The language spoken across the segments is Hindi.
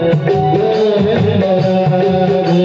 गोविंद राधे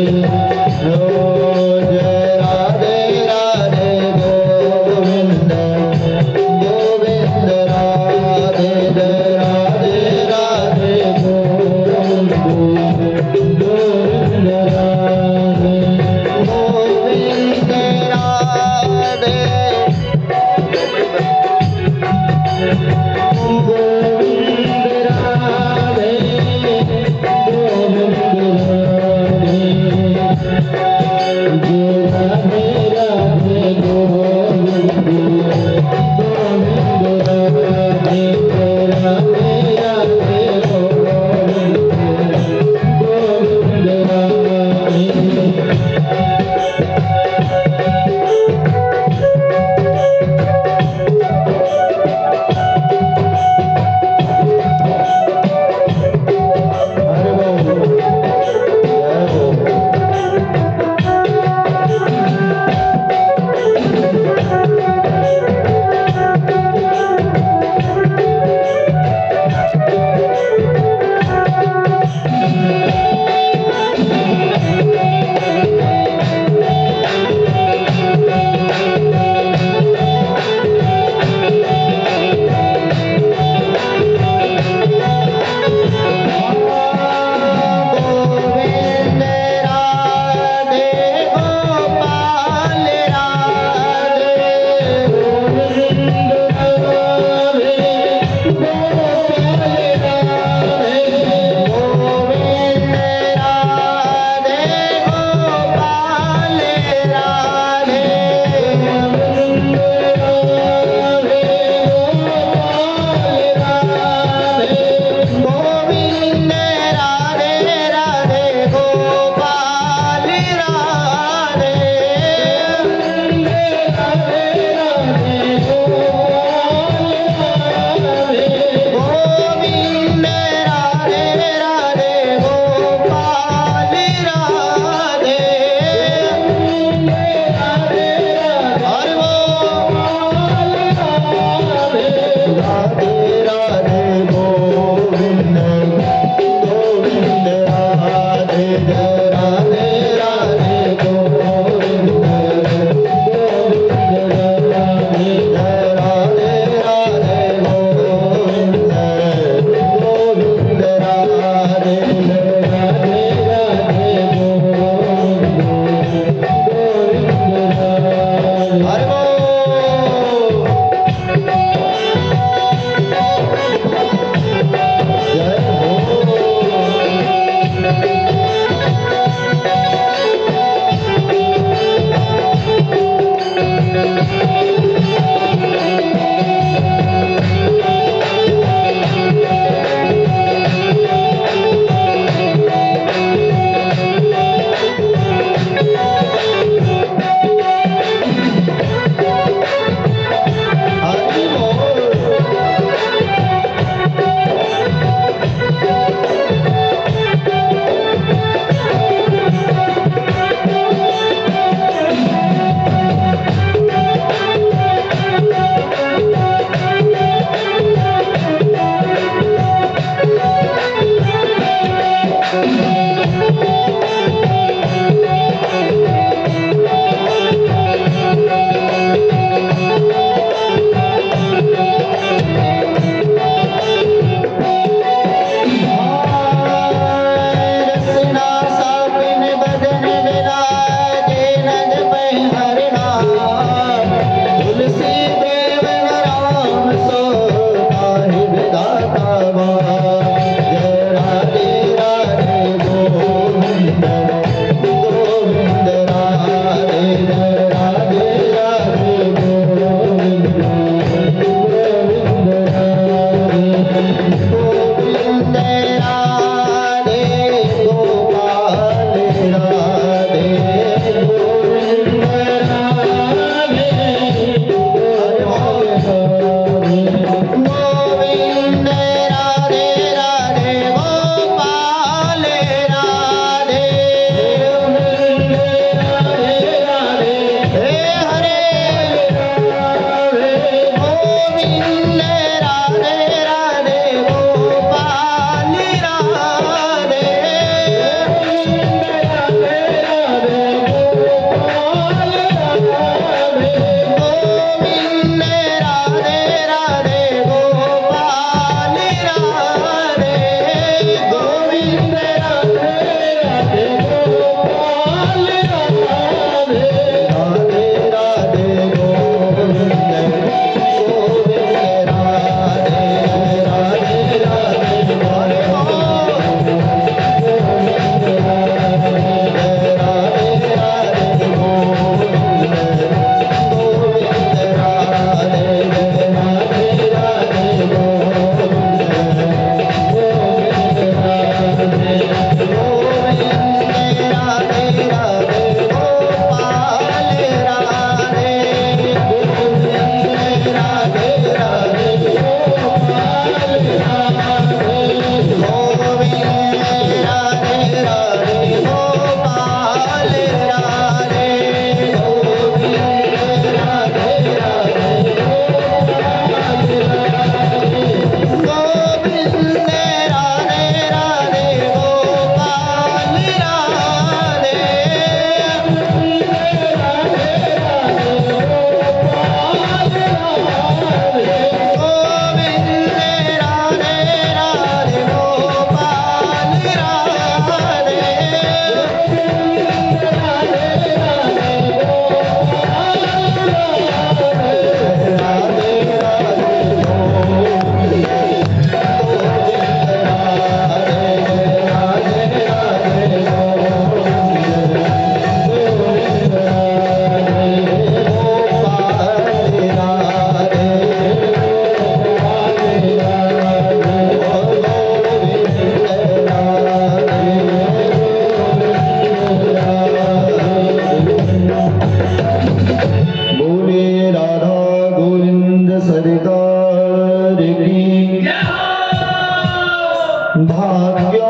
भाग्योदयीन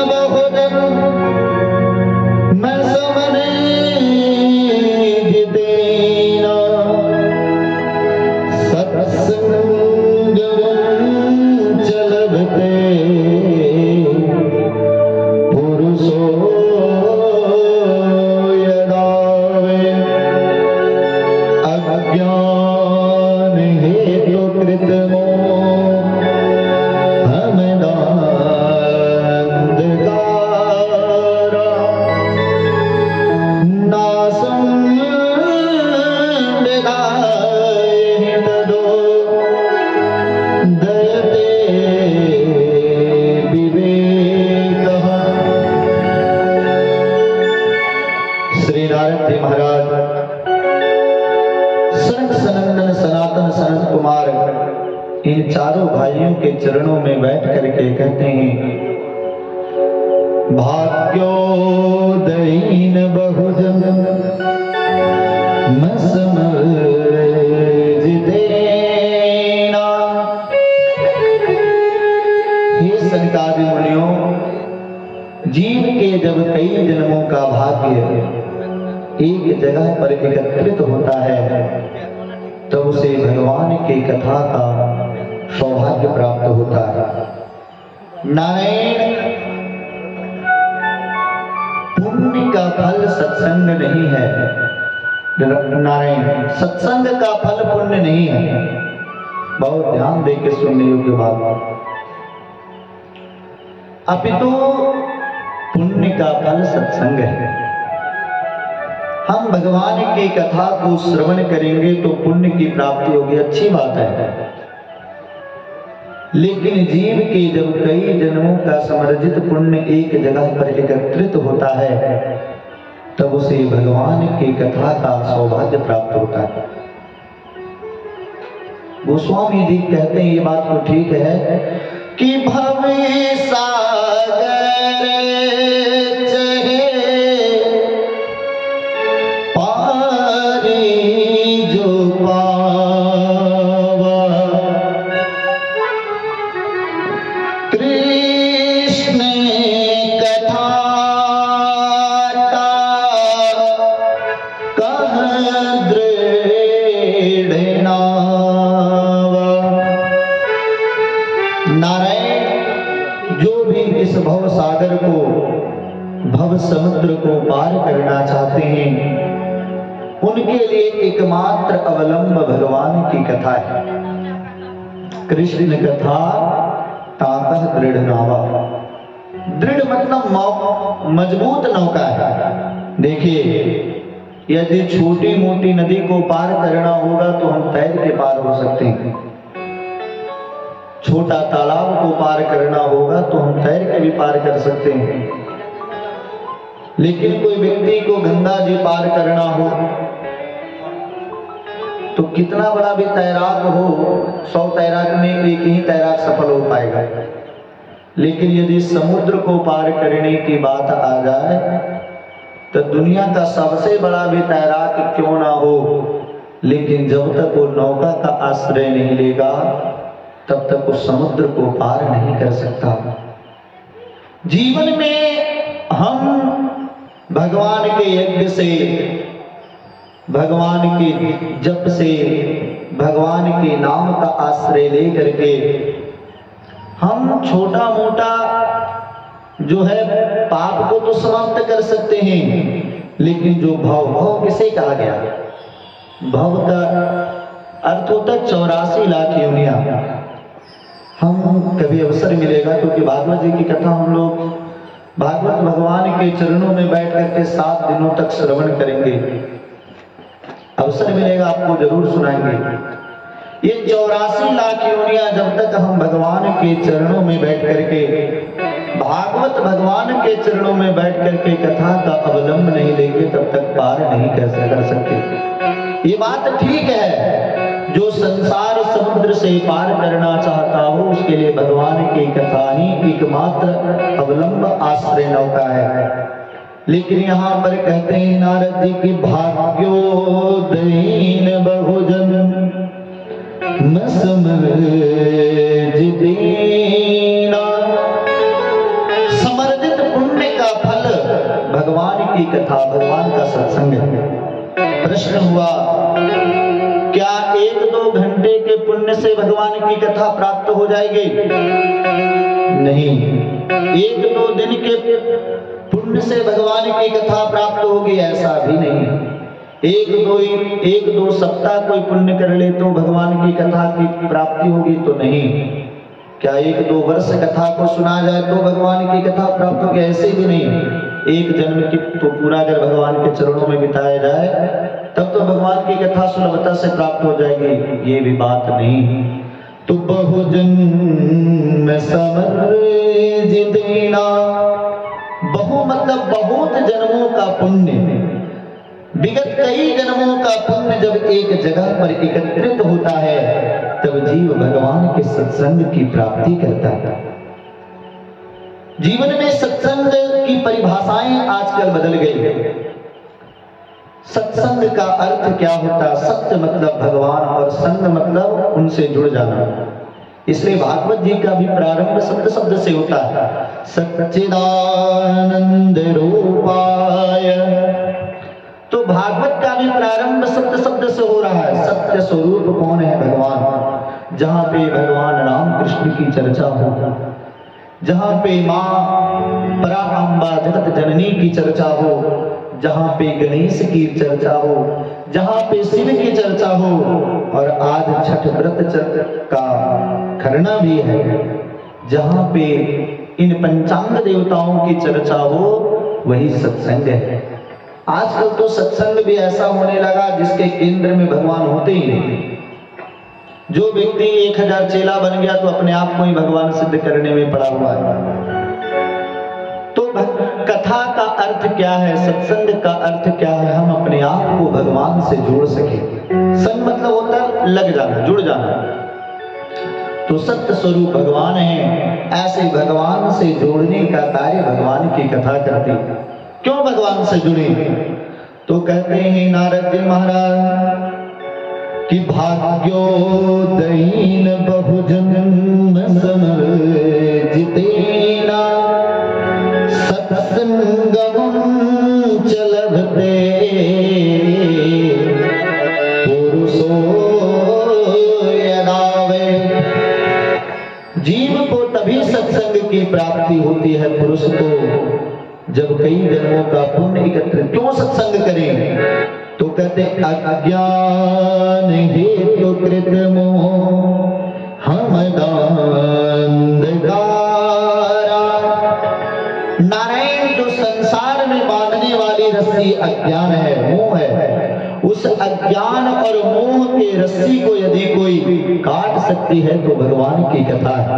बहुजन मैं समने जितेना सत्संगं चलते पुरुषो यदा वे अज्ञान हेतु कृतमो इन चारों भाइयों के चरणों में बैठ करके कहते हैं भाग्योदयीन बहुजन मैं समझदेना। हे सनकादि मुनियों, जीव के जब कई जन्मों का भाग्य एक जगह पर एकत्रित होता है तो उसे भगवान की कथा का सौभाग्य प्राप्त होता है। नारायण, पुण्य का फल सत्संग नहीं है। नारायण, सत्संग का फल पुण्य नहीं है। बहुत ध्यान दे के सुनने योग्य बात। अपितु पुण्य का फल सत्संग है। हम भगवान की कथा को श्रवण करेंगे तो पुण्य की प्राप्ति होगी, अच्छी बात है। लेकिन जीव के जब कई जन्मों का समर्जित पुण्य एक जगह पर एकत्रित होता है तब उसे भगवान की कथा का सौभाग्य प्राप्त होता है। गोस्वामी जी कहते हैं ये बात तो ठीक है कि भवे सागर चहे पारी जो पावा कृष्ण कथा कह दृढ़ नावा। नारायण, जो भी इस भव सागर को, भव समुद्र को पार करना चाहते हैं उनके लिए एकमात्र अवलंब भगवान की कथा है। कृष्ण कथा ताकह दृढ़ नावा। दृढ़ मतलब मजबूत नौका है। देखिए, यदि छोटी मोटी नदी को पार करना होगा तो हम तैर के पार हो सकते हैं। छोटा तालाब को पार करना होगा तो हम तैर के भी पार कर सकते हैं। लेकिन कोई व्यक्ति को गंगा जी पार करना हो तो कितना बड़ा भी तैराक हो, 100 तैराक में एक ही तैराक सफल हो पाएगा। लेकिन यदि समुद्र को पार करने की बात आ जाए तो दुनिया का सबसे बड़ा भी तैराक क्यों ना हो, लेकिन जब तक वो नौका का आश्रय नहीं लेगा तब तक उस समुद्र को पार नहीं कर सकता। जीवन में हम भगवान के यज्ञ से, भगवान के जप से, भगवान के नाम का आश्रय लेकर के हम छोटा मोटा जो है पाप को तो समाप्त कर सकते हैं। लेकिन जो भव, भव किसे कहा गया? भव का अर्थ होता 84 लाख योनियां। हम कभी अवसर मिलेगा, क्योंकि भागवत जी की कथा हम लोग भागवत भगवान के चरणों में बैठ करके 7 दिनों तक श्रवण करेंगे। अवसर मिलेगा आपको जरूर सुनाएंगे। ये 84 लाख योनियां जब तक हम भगवान के चरणों में बैठ करके, भागवत भगवान के चरणों में बैठ करके कथा का अवलंब नहीं लेंगे तब तक पार नहीं कर सकते। ये बात ठीक है, जो संसार समुद्र से पार करना चाहता हो उसके लिए भगवान की कथा ही एकमात्र अवलंब आश्रय नौका है। लेकिन यहाँ पर कहते हैं नारद जी की भाग्योदयीन बहुजन न समर्जित दीना। समर्जित पुण्य का फल भगवान की कथा, भगवान का सत्संग है। प्रश्न हुआ, क्या 1-2 घंटे के पुण्य से भगवान की कथा प्राप्त हो जाएगी? नहीं। 1-2 दिन के पुण्य से भगवान की कथा प्राप्त होगी, ऐसा भी नहीं। 1-2 सप्ताह कोई पुण्य कर ले तो भगवान की कथा की प्राप्ति होगी तो नहीं। क्या 1-2 वर्ष कथा को सुना जाए तो भगवान की कथा प्राप्त होगी? ऐसे भी नहीं। एक जन्म की तो पूरा अगर भगवान के चरणों में बिताया जाए तब तो भगवान की कथा सुलभता से प्राप्त हो जाएगी, ये भी बात नहीं। तो बहुजन्म समर्जित दीना, बहु मतलब बहुत जन्मों का पुण्य, विगत कई जन्मों का पुण्य जब एक जगह पर एकत्रित होता है तब जीव भगवान के सत्संग की प्राप्ति करता है। जीवन में सत्संग की परिभाषाएं आजकल बदल गई। सत्संग का अर्थ क्या होता है? सत्य मतलब भगवान और संग मतलब उनसे जुड़ जाना। इसलिए भागवत जी का भी प्रारंभ शब्द से होता है, सच्चिदानंद रूपाय। तो भागवत का भी प्रारंभ शब्द से हो रहा है। सत्य स्वरूप कौन है? भगवान। जहां पे भगवान राम कृष्ण की चर्चा हो, जहां पे मां पराम्बा जगत जननी की चर्चा हो, जहां पे गणेश की चर्चा हो, जहां पे शिव की चर्चा हो, और आज छठ व्रत का खरना भी है, जहां पे इन पंचांग देवताओं की चर्चा हो, वही सत्संग है। आजकल तो सत्संग भी ऐसा होने लगा जिसके केंद्र में भगवान होते ही नहीं। जो व्यक्ति 1000 चेला बन गया तो अपने आप को ही भगवान सिद्ध करने में पड़ा हुआ है। तो कथा का अर्थ क्या है? सत्संग का अर्थ क्या है? हम अपने आप को भगवान से जोड़ सके। संग मतलब होता है लग जाना, जुड़ जाना। तो सत्य स्वरूप भगवान है, ऐसे भगवान से जोड़ने का कार्य भगवान की कथा करती। क्यों भगवान से जुड़े? तो कहते हैं नारद जी महाराज कि भाग्योदयीन बहुजन्म समर्जित दीना, सत्संगम च लभते पुरुषो यदा वे। जीव को तभी सत्संग की प्राप्ति होती है, पुरुष को, जब कई जन्मों का पुण्य एकत्रित। क्यों सत्संग करें? तो कहते अज्ञान हेतु कृत मोह हम अंधकारा। नारायण जो संसार में बांधने वाली रस्सी अज्ञान है, मोह है, उस अज्ञान और मोह के रस्सी को यदि कोई काट सकती है तो भगवान की कथा है।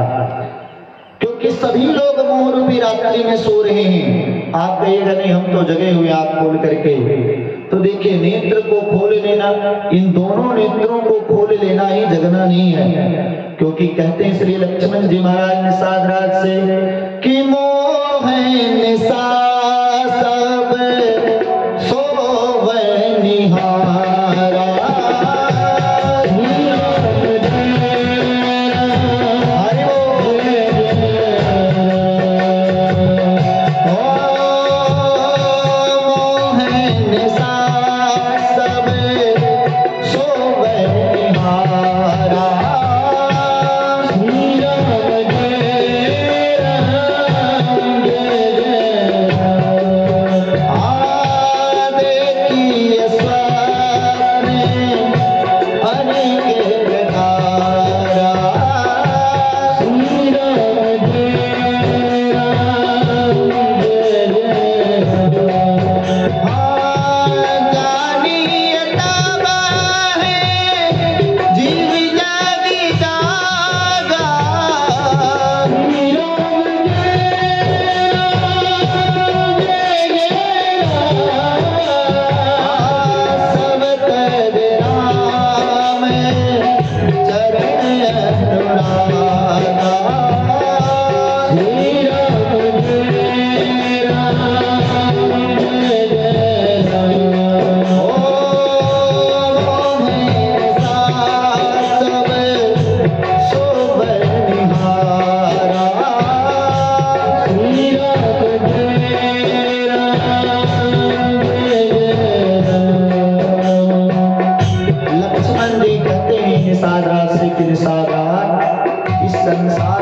क्योंकि सभी लोग मोह रूपी रात्रि में सो रहे हैं। आप कहिएगा नहीं हम तो जगे हुए आंख खोल करके, तो देखिए नेत्र को खोल लेना, इन दोनों नेत्रों को खोल लेना ही जगना नहीं है। क्योंकि कहते हैं श्री लक्ष्मण जी महाराज निषाद राज से कि मोह निशा सब सोवै निहारा।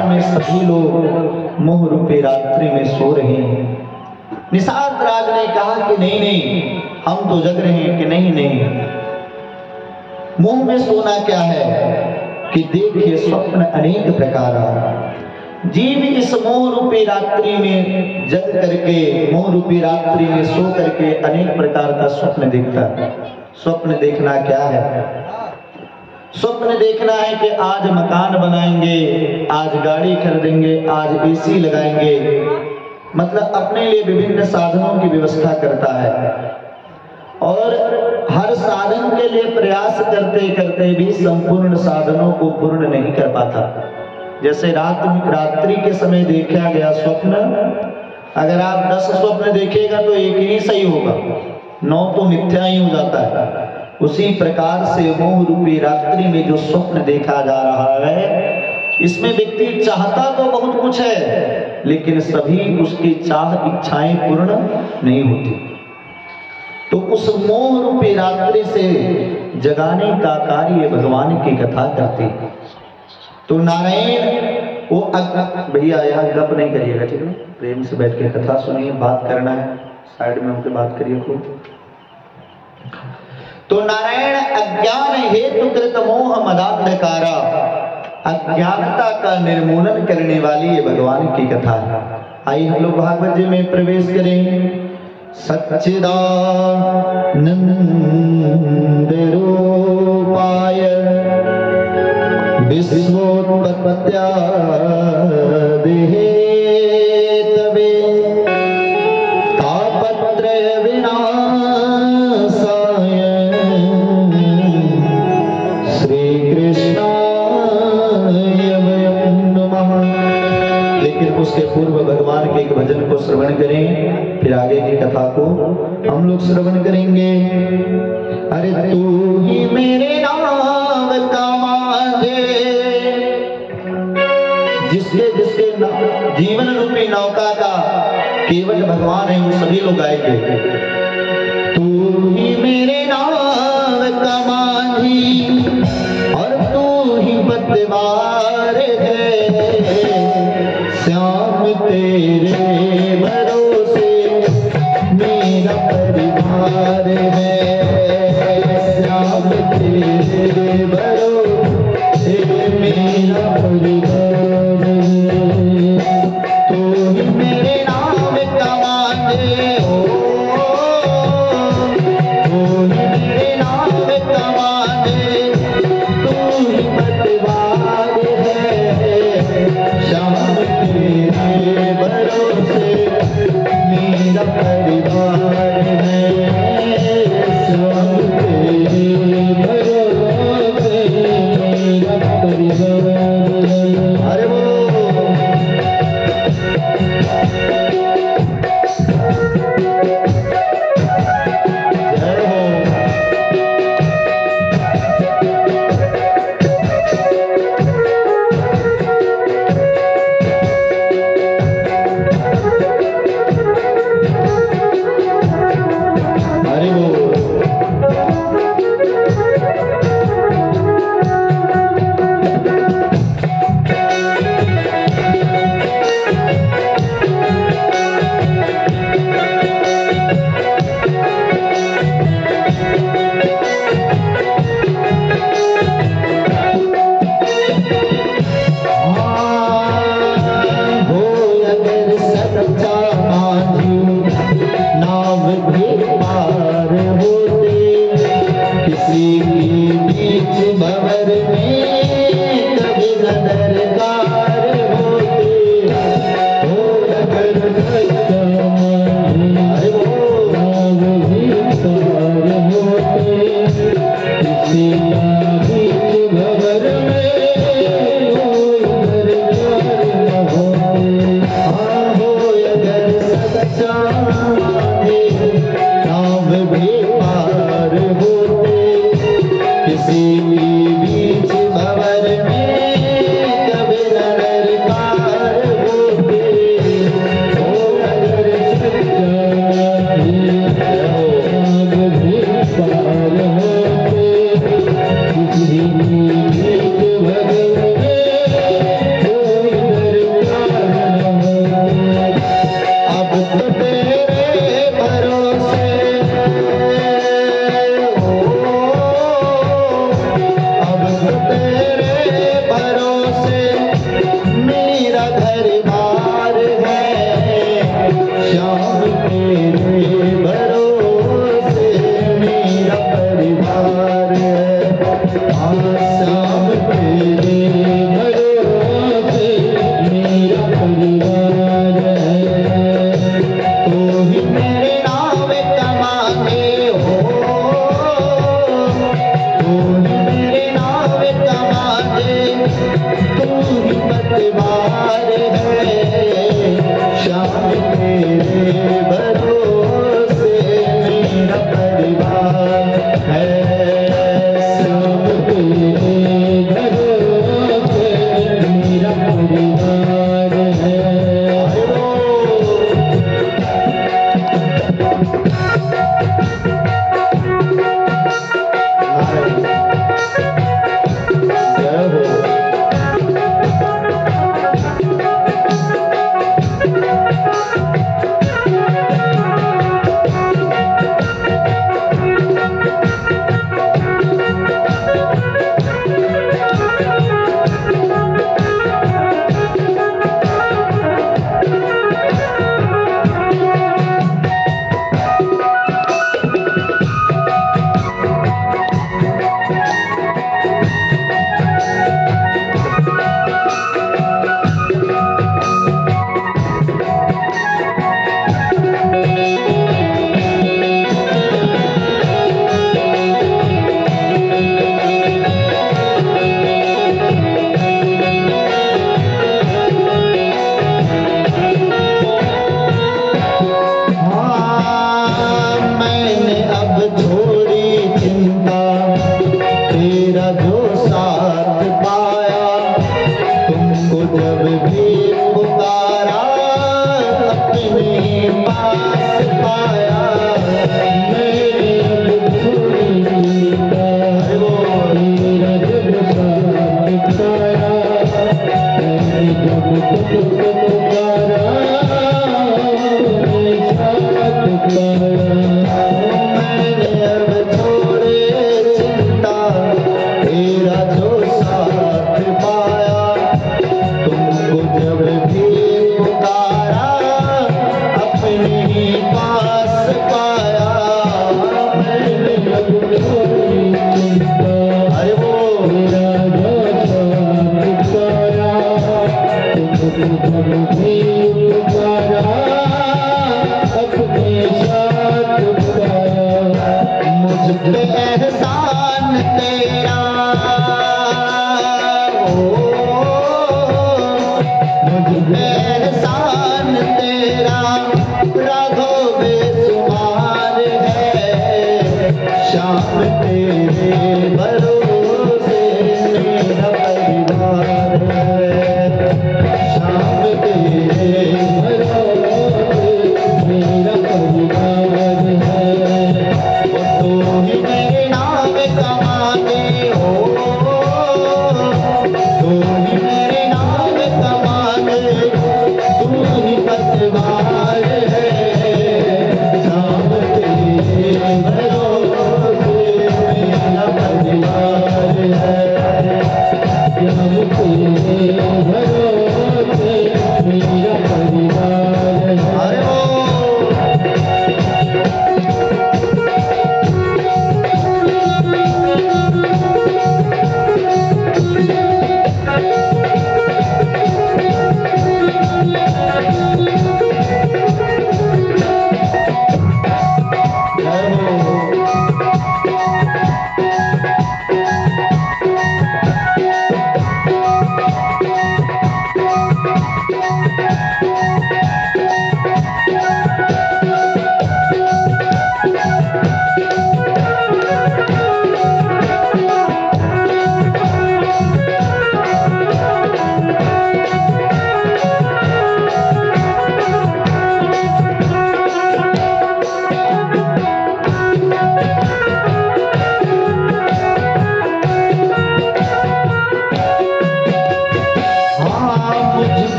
अंधकार में सभी लोग मोह रूपी रात्रि में सो रहे हैं। निषाद राज ने कहा कि नहीं नहीं, हम तो जग रहे हैं। कि नहीं नहीं, मोह में सोना क्या है कि देखिए स्वप्न अनेक प्रकार। जीव इस मोह रूपी रात्रि में जग करके, मोह रूपी रात्रि में सो करके अनेक प्रकार का स्वप्न देखता है। स्वप्न देखना क्या है? स्वप्न देखना है कि आज मकान बनाएंगे, आज गाड़ी खरीदेंगे, आज एसी लगाएंगे, मतलब अपने लिए विभिन्न साधनों की व्यवस्था करता है। और हर साधन के लिए प्रयास करते करते भी संपूर्ण साधनों को पूर्ण नहीं कर पाता। जैसे रात्रि के समय देखा गया स्वप्न, अगर आप 10 स्वप्न देखेगा तो एक ही सही होगा, 9 तो मिथ्या ही हो जाता है। उसी प्रकार से मोह रूपी रात्रि में जो स्वप्न देखा जा रहा है, इसमें व्यक्ति चाहता तो बहुत कुछ है, लेकिन सभी उसकी चाह इच्छाएं पूर्ण नहीं होती। तो उस मोह रूपी रात्रि से जगाने का कार्य भगवान की कथा करते हैं। तो नारायण वो भैया यहाँ गप नहीं करिएगा, ठीक है? प्रेम से बैठ के कथा सुनिए, बात करना है, साइड में होकर बात करिए खूब। तो नारायण अज्ञान हेतु कृत मोह मदांधकारा, अज्ञानता का निर्मूलन करने वाली ये भगवान की कथा है। आइए हम लोग भागवत जी में प्रवेश करें। सच्चिदानंद रूपाय विश्वोत्पत्त्या देहे तवे तापत्रय विनाशाय श्री कृष्णाय वयं नमः। लेकिन उसके पूर्व भगवान के एक भजन को श्रवण करें, फिर आगे की कथा को हम लोग श्रवण करेंगे। अरे तू ही मेरे नाम का मांझे, जिसके जीवन रूपी नौका का केवल भगवान है, वो सभी लोग गाएंगे। तू ही मेरे नाम का मांझी और तू ही पतवार है, श्याम तेरे भरोसे मेरा परिवार है, श्याम तेरे भरोसे मेरा परिवार है। तू ही मेरे नाम का मांझे, ओ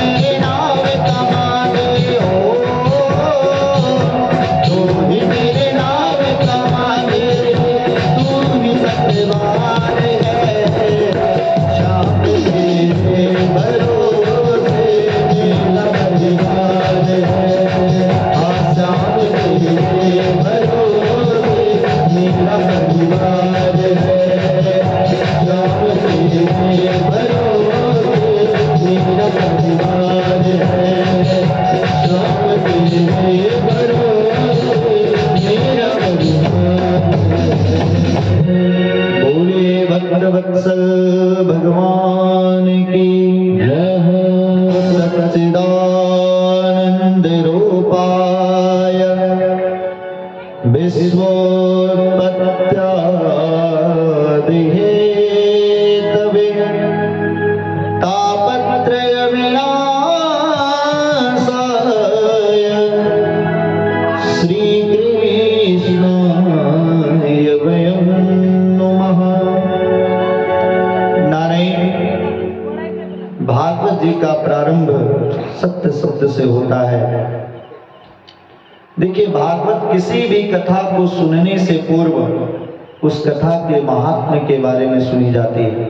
मेरा जी का प्रारंभ सत्य शब्द से होता है। देखिए, भागवत किसी भी कथा को सुनने से पूर्व उस कथा के महात्म्य के बारे में सुनी जाती है।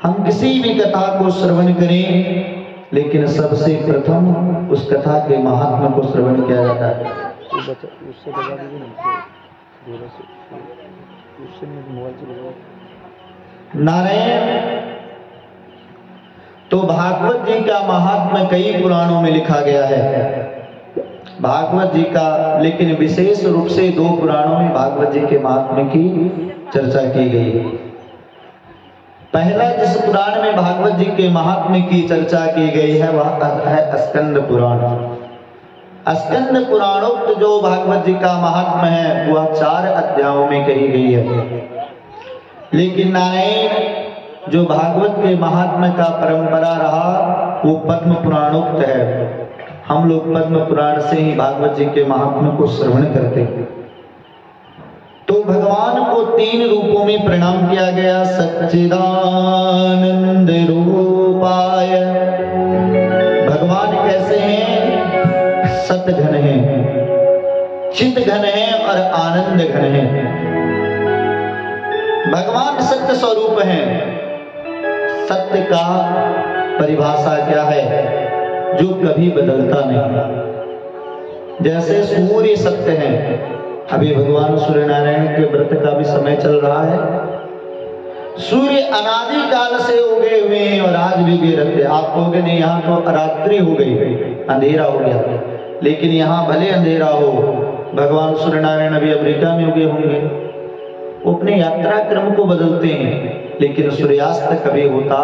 हम किसी भी कथा को श्रवण करें, लेकिन सबसे प्रथम उस कथा के महात्म्य को श्रवण किया जाता है। नारायण, तो भागवत जी का महात्म्य कई पुराणों में लिखा गया है। भागवत जी का, लेकिन विशेष रूप से 2 पुराणों में भागवत जी के महात्म्य की चर्चा की गई। पहला जिस पुराण में भागवत जी के महात्म्य की चर्चा की गई है वह है स्कंद पुराण। स्कंद पुराणोक्त जो भागवत जी का महात्म्य है वह 4 अध्यायों में कही गई है। लेकिन नारायण, जो भागवत के महात्म्य का परंपरा रहा वो पद्म पुराणोक्त है। हम लोग पद्म पुराण से ही भागवत जी के महात्म्य को श्रवण करते हैं। तो भगवान को 3 रूपों में प्रणाम किया गया। सच्चिदानंद रूपाय, भगवान कैसे हैं? सत घन है, चित घन है और आनंद घन है। भगवान सत्य स्वरूप हैं। सत्य का परिभाषा क्या है? जो कभी बदलता नहीं। जैसे सूर्य सत्य है। अभी भगवान सूर्य नारायण के व्रत का भी समय चल रहा है। सूर्य अनादि काल से उगे हुए हैं और आज भी वे रहते। आप कहोगे नहीं, यहाँ तो रात्रि हो गई, अंधेरा हो गया, लेकिन यहाँ भले अंधेरा हो, भगवान सूर्य नारायण अभी अमेरिका में उगे होंगे। वो अपने यात्रा क्रम को बदलते हैं, लेकिन सूर्यास्त कभी होता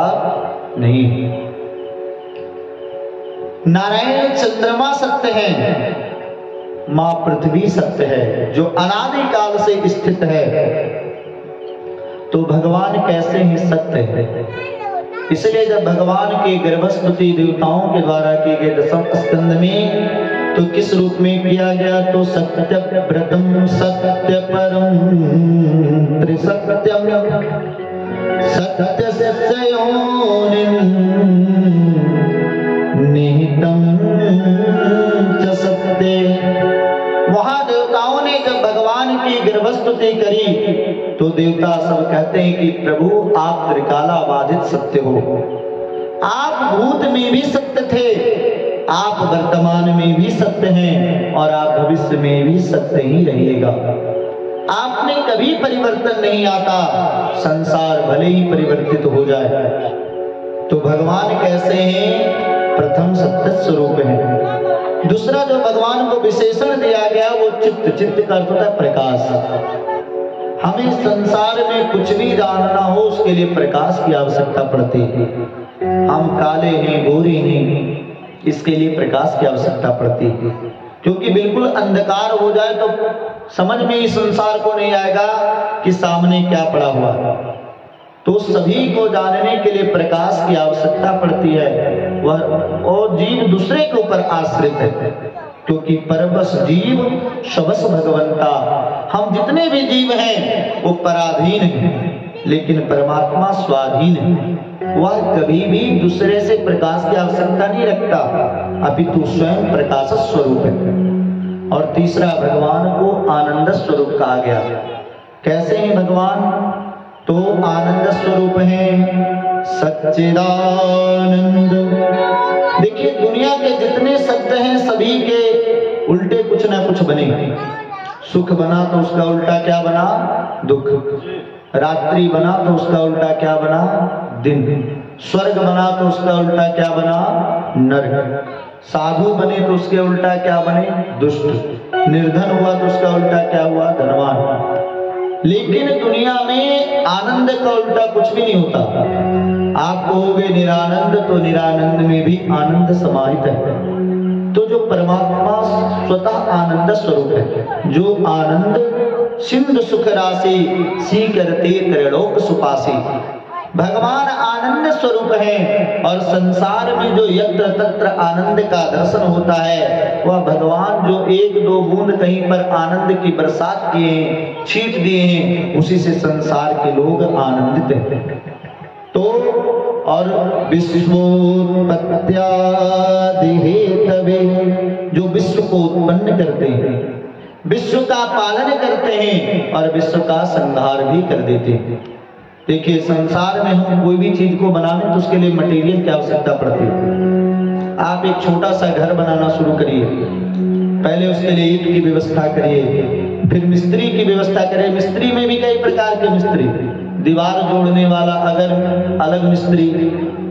नहीं। नारायण चंद्रमा सत्य है, मां पृथ्वी सत्य है जो अनादि काल से स्थित है। तो भगवान कैसे हैं? सत्य है। इसलिए जब भगवान की गर्भस्तुति देवताओं के द्वारा की गई 10वें स्कंद में, तो किस रूप में किया गया? तो सत्य व्रतम सत्य परम त्रिसत्यम सत्य से निहितम च सत्य। वहां देवताओं ने जब भगवान की गर्भस्तुति करी तो देवता सब कहते हैं कि प्रभु आप त्रिकालाबाधित सत्य हो। आप भूत में भी सत्य थे, आप वर्तमान में भी सत्य हैं और आप भविष्य में भी सत्य ही रहिएगा। आप में कभी परिवर्तन नहीं आता, संसार भले ही परिवर्तित हो जाए। तो भगवान कैसे हैं? प्रथम सत्य स्वरूप है। दूसरा जो भगवान को विशेषण दिया गया वो चित्त। चित्त का अर्थ होता है प्रकाश। हमें संसार में कुछ भी जानना हो उसके लिए प्रकाश की आवश्यकता पड़ती है। हम काले हैं, गोरे हैं, इसके लिए प्रकाश की आवश्यकता पड़ती है। क्योंकि बिल्कुल अंधकार हो जाए तो समझ में इस संसार को नहीं आएगा कि सामने क्या पड़ा हुआ है। तो सभी को जानने के लिए प्रकाश की आवश्यकता पड़ती है। वह और जीव दूसरे के ऊपर आश्रित है, क्योंकि परवश जीव शवस भगवंता। हम जितने भी जीव हैं वो पराधीन हैं, लेकिन परमात्मा स्वाधीन है। वह कभी भी दूसरे से प्रकाश की आवश्यकता नहीं रखता, अपितु स्वयं प्रकाश स्वरूप है। और तीसरा, भगवान को आनंद स्वरूप कहा गया। कैसे हैं भगवान? तो आनंद स्वरूप है, सच्चिदानंद। देखिए, दुनिया के जितने सत्य हैं सभी के उल्टे कुछ ना कुछ बने। सुख बना तो उसका उल्टा क्या बना? दुख। रात्रि बना तो उसका उल्टा क्या बना? दिन। स्वर्ग बना तो उसका उल्टा क्या बना? नरक। साधु बने तो उसके उल्टा क्या बने? दुष्ट। निर्धन हुआ तो उसका उल्टा क्या हुआ? धनवान। लेकिन दुनिया में आनंद का उल्टा कुछ भी नहीं होता। आप कहोगे निरानंद, तो निरानंद में भी आनंद समाहित है। तो जो परमात्मा स्वतः आनंद स्वरूप है, जो आनंद सिंधु सुख राशि सी करते त्रिलोक सुपासी। भगवान आनंद स्वरूप है और संसार में जो यत्र तत्र आनंद का दर्शन होता है वह भगवान जो 1-2 बूंद कहीं पर आनंद की बरसात किए हैं, छींट दिए हैं, उसी से संसार के लोग आनंदित हैं। तो और विश्वोत्पत्त्यादि हेतवे, जो विश्व को उत्पन्न करते हैं, विश्व का पालन करते हैं और विश्व का संहार भी कर देते हैं। देखिए, संसार में हम कोई भी चीज को बनाने तो उसके लिए मटेरियल की आवश्यकता पड़ती है। आप एक छोटा सा घर बनाना शुरू करिए, पहले उसके लिए ईंट की व्यवस्था करिए, फिर मिस्त्री की व्यवस्था करिए। मिस्त्री में भी कई प्रकार के मिस्त्री, दीवार जोड़ने वाला अलग मिस्त्री,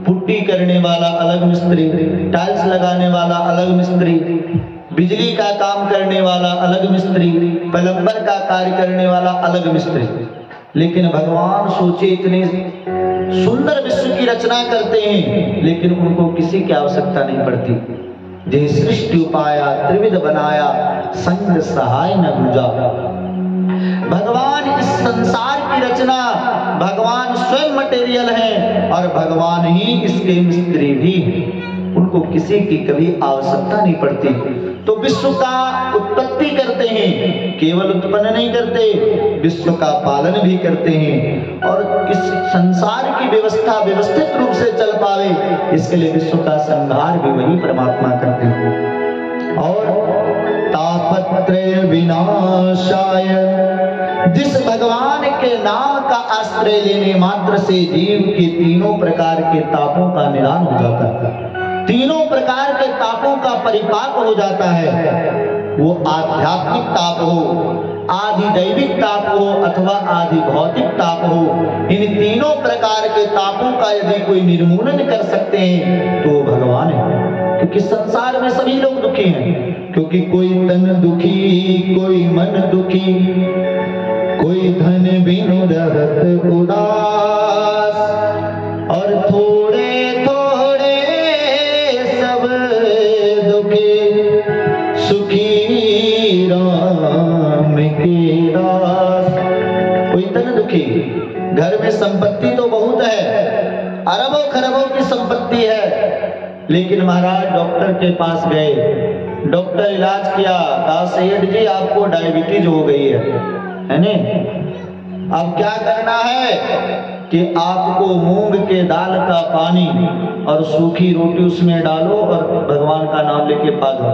पुट्टी करने वाला अलग मिस्त्री, टाइल्स लगाने वाला अलग मिस्त्री, बिजली का काम करने वाला अलग मिस्त्री, प्लम्बर का कार्य करने वाला अलग मिस्त्री। लेकिन भगवान सोचे, इतने सुंदर विश्व की रचना करते हैं लेकिन उनको किसी की आवश्यकता नहीं पड़ती। जे सृष्टि उपाया त्रिविध बनाया, संग सहाय न दूजा। भगवान इस संसार की रचना, भगवान स्वयं मटेरियल है और भगवान ही इसके मिस्त्री भी हैं। उनको किसी की कभी आवश्यकता नहीं पड़ती। तो विश्व का उत्पत्ति करते हैं, केवल उत्पन्न नहीं करते, विश्व का पालन भी करते हैं और इस संसार की व्यवस्था व्यवस्थित रूप से चल पावे इसके लिए विश्व का संहार भी वही परमात्मा करते हैं। और तापत्रय विनाशाय, जिस भगवान के नाम का आश्रय लेने मात्र से जीव के तीनों प्रकार के तापों का निदान हो जाता है, तीनों प्रकार के तापों का परिपाक हो जाता है। वो आध्यात्मिक ताप हो, आदि दैविक ताप हो अथवा आदि भौतिक ताप हो, इन तीनों प्रकार के तापों का यदि कोई निर्मूलन कर सकते हैं तो भगवान है। क्योंकि संसार में सभी लोग दुखी हैं, क्योंकि कोई तन दुखी, कोई मन दुखी, कोई धन बिनु रहत उदास, और थोड़े थोड़े सब दुखी, सुखी राम के दास। कोई तन दुखी, घर में संपत्ति तो बहुत है, अरबों खरबों की संपत्ति है, लेकिन महाराज डॉक्टर के पास गए, डॉक्टर इलाज किया, कहा सेठ जी आपको डायबिटीज हो गई है ना। अब क्या करना है कि आपको मूंग के दाल का पानी और सूखी रोटी उसमें डालो और भगवान का नाम लेके पालो।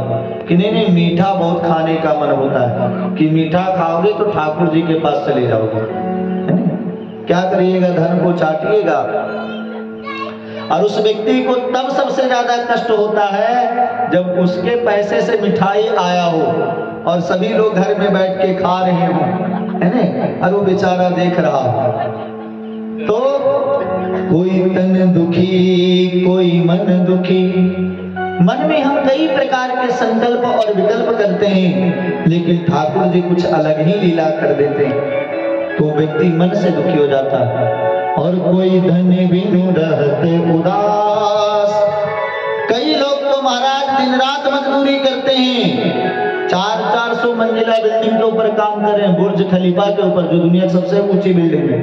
कि नहीं, मीठा बहुत खाने का मन होता है कि मीठा खाओगे तो ठाकुर जी के पास चले जाओगे, है ना। क्या करिएगा, धन को चाटिएगा। और उस व्यक्ति को तब सबसे ज्यादा कष्ट होता है जब उसके पैसे से मिठाई आया हो और सभी लोग घर में बैठ के खा रहे हो, है ना, और वो बेचारा देख रहा हो। तो कोई तन दुखी, कोई मन दुखी। मन में हम कई प्रकार के संकल्प और विकल्प करते हैं, लेकिन ठाकुर जी कुछ अलग ही लीला कर देते हैं, तो व्यक्ति मन से दुखी हो जाता है। और कोई धन बिनु रहते उदास। कई लोग तो महाराज दिन रात मजदूरी करते हैं, 400 मंजिला बिल्डिंग के ऊपर काम कर रहे हैं, बुर्ज खलीफा के ऊपर, जो दुनिया की सबसे ऊंची बिल्डिंग है।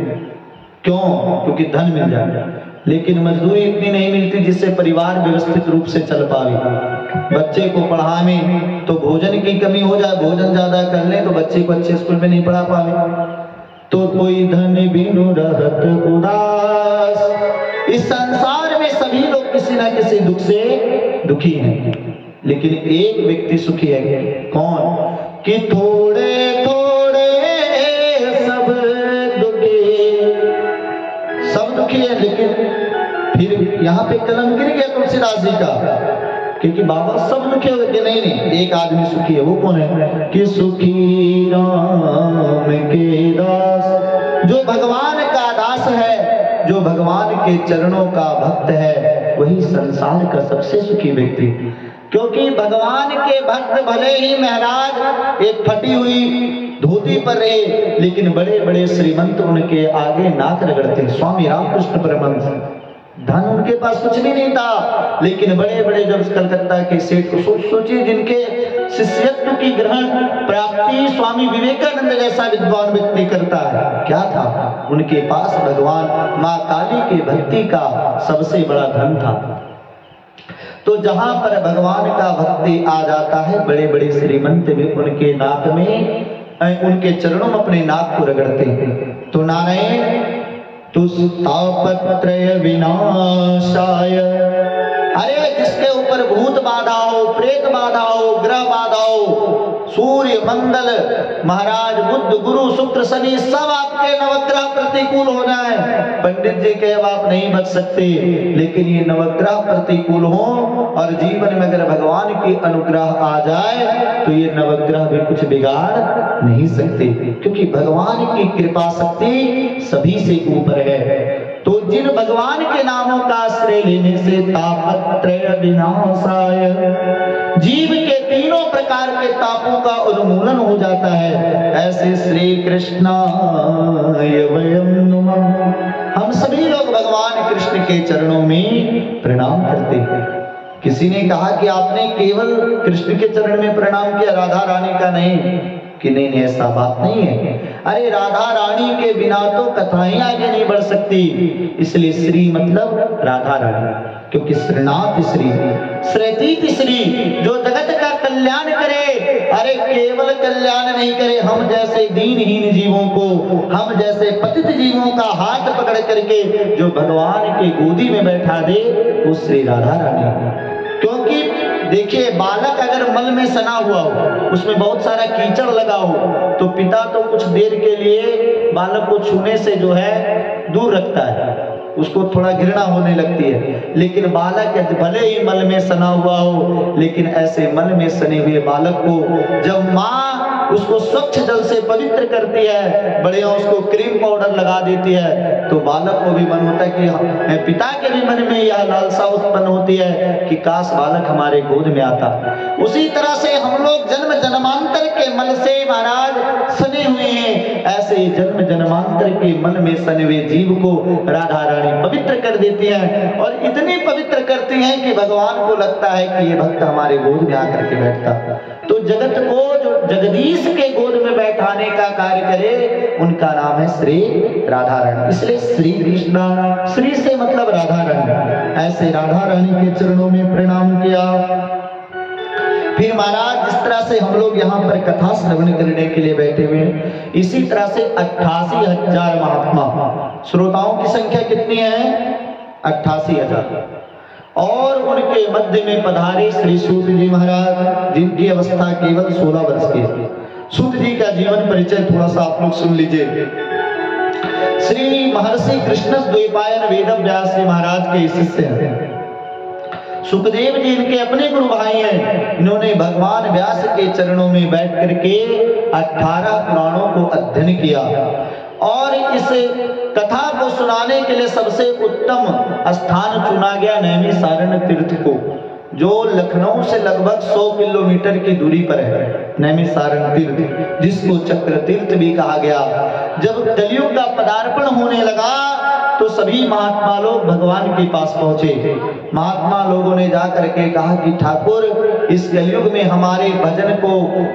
क्यों? क्योंकि धन मिल जाए, लेकिन मजदूरी इतनी नहीं मिलती जिससे परिवार व्यवस्थित रूप से चल पावे। बच्चे को पढ़ाने तो भोजन की कमी हो जाए, भोजन ज्यादा कर ले तो बच्चे को अच्छे स्कूल में नहीं पढ़ा पावे। तो कोई धन बिनु रहत उदास। इस संसार में सभी लोग किसी न किसी दुख से दुखी हैं, लेकिन एक व्यक्ति सुखी है। कौन? कि थोड़े थोड़े सब दुखी, सब दुखी है। लेकिन फिर यहाँ पे कलम गिर गया तुलसीदास जी का, क्योंकि बाबा सब दुखी हो गए। नहीं, एक आदमी सुखी है। वो कौन है? कि सुखी राम के दास। जो भगवान का दास है, जो भगवान के चरणों का भक्त है, वही संसार का सबसे सुखी व्यक्ति। क्योंकि भगवान के भक्त भले ही महाराज एक फटी हुई धोती पर रहे, लेकिन बड़े बड़े श्रीमंत उनके आगे नाक रगड़ते। स्वामी रामकृष्ण परमहंस, धन उनके पास कुछ भी नहीं था, लेकिन बड़े बड़े जब कलकत्ता के सेठ को सोचिए, जिनके शिष्यत्व की ग्रहण प्राप्ति स्वामी विवेकानंद जैसा विद्वान व्यक्ति करता है, क्या था उनके पास? भगवान माँ काली के भक्ति का सबसे बड़ा धन था। तो जहां पर भगवान का भक्ति आ जाता है, बड़े बड़े श्रीमंत भी उनके नाक में, उनके चरणों में अपने नाक को रगड़ते हैं। तो नारायण तुस्तापत्रय विनाशाय। अरे जिसके ऊपर भूत बाधा हो, प्रेत बाधा हो, ग्रह बाधा हो, सूर्य मंडल महाराज बुध गुरु शुक्र शनि सब आपके नवग्रह प्रतिकूल हो जाए, पंडित जी कहे आप नहीं बच सकते, लेकिन ये नवग्रह प्रतिकूल हो और जीवन में अगर भगवान की अनुग्रह आ जाए तो ये नवग्रह भी कुछ बिगाड़ नहीं सकते, क्योंकि भगवान की कृपा शक्ति सभी से ऊपर है। तो जिन भगवान के नामों का आश्रय लेने से तापत्रय विनाशाय, जीव के तीनों प्रकार के तापों का उन्मूलन हो जाता है, ऐसे श्री कृष्णाय वयं नमः। हम सभी लोग भगवान कृष्ण के चरणों में प्रणाम करते हैं। किसी ने कहा कि आपने केवल कृष्ण के चरण में प्रणाम किया, राधा रानी का नहीं, कि नहीं ऐसा बात नहीं है। अरे राधा रानी के बिना तो कथाएं आगे नहीं बढ़ सकती, इसलिए श्री मतलब राधा रानी, क्योंकि श्रीनाथ श्री श्रेतीत श्री, जो जगत का कल्याण करे। अरे केवल कल्याण नहीं करे, हम जैसे दीनहीन जीवों को, हम जैसे पतित जीवों का हाथ पकड़ करके जो भगवान के गोदी में बैठा दे, वो श्री राधा रानी। क्योंकि देखिए बालक अगर मल में सना हुआ हो, उसमें बहुत सारा कीचड़ लगा हो, तो पिता तो कुछ देर के लिए बालक को छूने से जो है दूर रखता है, उसको थोड़ा घृणा होने लगती है। लेकिन बालक भले ही मल में सना हुआ हो, लेकिन ऐसे मल में सने हुए बालक को जब माँ उसको स्वच्छ जल से पवित्र करती है, बढ़िया उसको क्रीम पाउडर लगा देती है, तो बालक को भी मन होता है कि पिता के भी मन में यह लालसा उत्पन्न होती है कि काश बालक हमारे गोद में आता। उसी तरह से हम लोग जन्म जन्मांतर के मल से महाराज सने हुए हैं, ऐसे जन्म जन्मांतर के मन में सने हुए जीव को राधा रानी पवित्र कर देती है, और इतनी पवित्र करती हैं कि भगवान को लगता है कि ये भक्त हमारे गोद में आकर के बैठता। तो जगत को जो जगदीश के गोद में बैठाने का कार्य करे, उनका नाम है श्री राधा रानी। इसलिए श्री कृष्णा, श्री से मतलब राधा रानी। ऐसे राधा रानी के चरणों में प्रणाम किया। फिर महाराज जिस तरह से हम लोग यहाँ पर कथा श्रवण करने के लिए बैठे हुए हैं, इसी तरह से 88,000 महात्मा, श्रोताओं की संख्या कितनी है? 88,000। और उनके मध्य में पधारे श्री सूत जी महाराज, जिनकी अवस्था केवल 16 वर्ष की। सूत जी का जीवन परिचय थोड़ा सा आप लोग सुन लीजिए। श्री महर्षि कृष्ण द्वैपायन वेद व्यास जी महाराज के शिष्य हैं। सुखदेव जी इनके अपने गुरु भाई हैं। इन्होंने भगवान व्यास के चरणों में बैठ करके 18 पुराणों को अध्ययन किया, और इस कथा को सुनाने के लिए सबसे उत्तम स्थान चुना गया नैमिषारण्य तीर्थ को, जो लखनऊ से लगभग 100 किलोमीटर की दूरी पर है। नैमिषारण्य तीर्थ, जिसको चक्र तीर्थ भी कहा गया। जब कलयुग का पदार्पण होने लगा तो सभी महात्मा लोग भगवान के पास पहुंचे। महात्मा लोगों ने जाकर के कहा कि ठाकुर, इस कलयुग में हमारे भजन को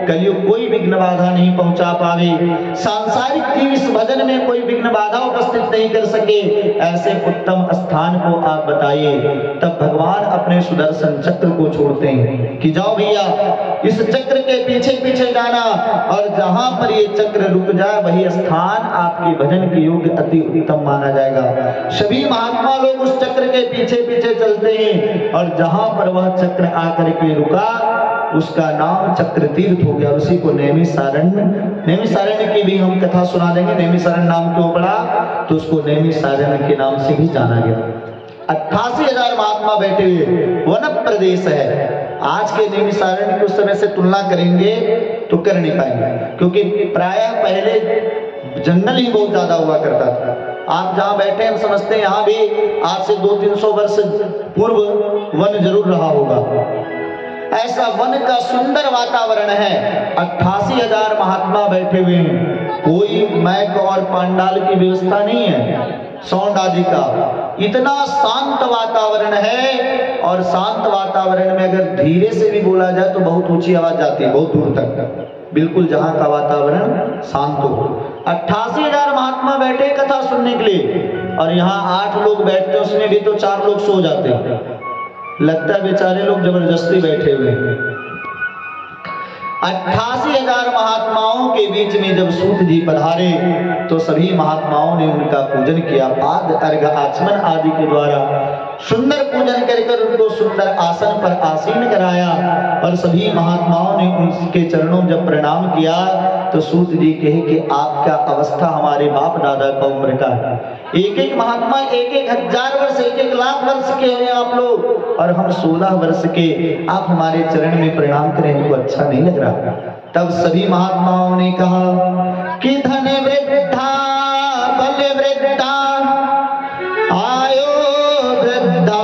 कलयुग कोई विघ्न बाधा नहीं पहुंचा पावे, सांसारिक जीव इस भजन में कोई विघ्न बाधा उपस्थित नहीं कर सके, ऐसे उत्तम स्थान को आप बताइए। तब भगवान अपने सुदर्शन चक्र को छोड़ते हैं कि जाओ भैया, इस चक्र के पीछे पीछे जाना, और जहां पर ये चक्र रुक जाए वही स्थान आपके भजन के योग्य अति उत्तम माना जाएगा। सभी महात्मा लोग उस चक्र के पीछे पीछे चलते हैं, और जहां पर वह चक्र आकर के रुका उसका नाम चक्र तीर्थ हो गया। उसी को नैमिषारण्य, नैमिषारण्य की भी हम कथा सुना देंगे। नैमिषारण्य नाम क्यों पड़ा, तो उसको नैमिषारण्य के नाम से भी जाना गया। 88,000 महात्मा बैठे हुए, वन प्रदेश है। आज के नैमिषारण्य के उस समय से तुलना करेंगे तो कर नहीं पाएंगे, क्योंकि प्रायः पहले जंगल ही बहुत ज्यादा हुआ करता था। आप जहाँ बैठे हम समझते हैं यहाँ भी आज से 200-300 वर्ष पूर्व वन जरूर रहा होगा। ऐसा वन का सुंदर वातावरण है। 88,000 महात्मा बैठे हुए हैं। कोई मैक और पांडाल की व्यवस्था नहीं है, साउंड आदि का। इतना शांत वातावरण है, और शांत वातावरण में अगर धीरे से भी बोला जाए तो बहुत ऊंची आवाज जाती है, बहुत दूर तक। बिल्कुल जहां का वातावरण शांत हो। 88,000 महात्मा बैठे कथा सुनने के लिए, और यहाँ 8 लोग बैठते, उसमें भी तो 4 लोग सो जाते हैं। लगता है बेचारे लोग जबरदस्ती बैठे हुए हैं। 88,000 महात्माओं के बीच में जब सूत जी पधारे तो सभी महात्माओं ने उनका पूजन किया। पाद अर्घ आचमन आदि के द्वारा सुंदर पूजन कर उनको सुंदर आसन पर आसीन कराया और सभी महात्माओं ने उनके चरणों में जब प्रणाम किया तो सूत जी कहे कि आपका अवस्था हमारे बाप दादा का उम्र का है। एक एक महात्मा 1,000 वर्ष 1,00,000 वर्ष के हैं आप लोग और हम 16 वर्ष के, आप हमारे चरण में प्रणाम करें, हमको अच्छा नहीं लग रहा। तब सभी महात्माओं ने कहा कि धन वृद्धा बल वृद्धा आयो वृद्धा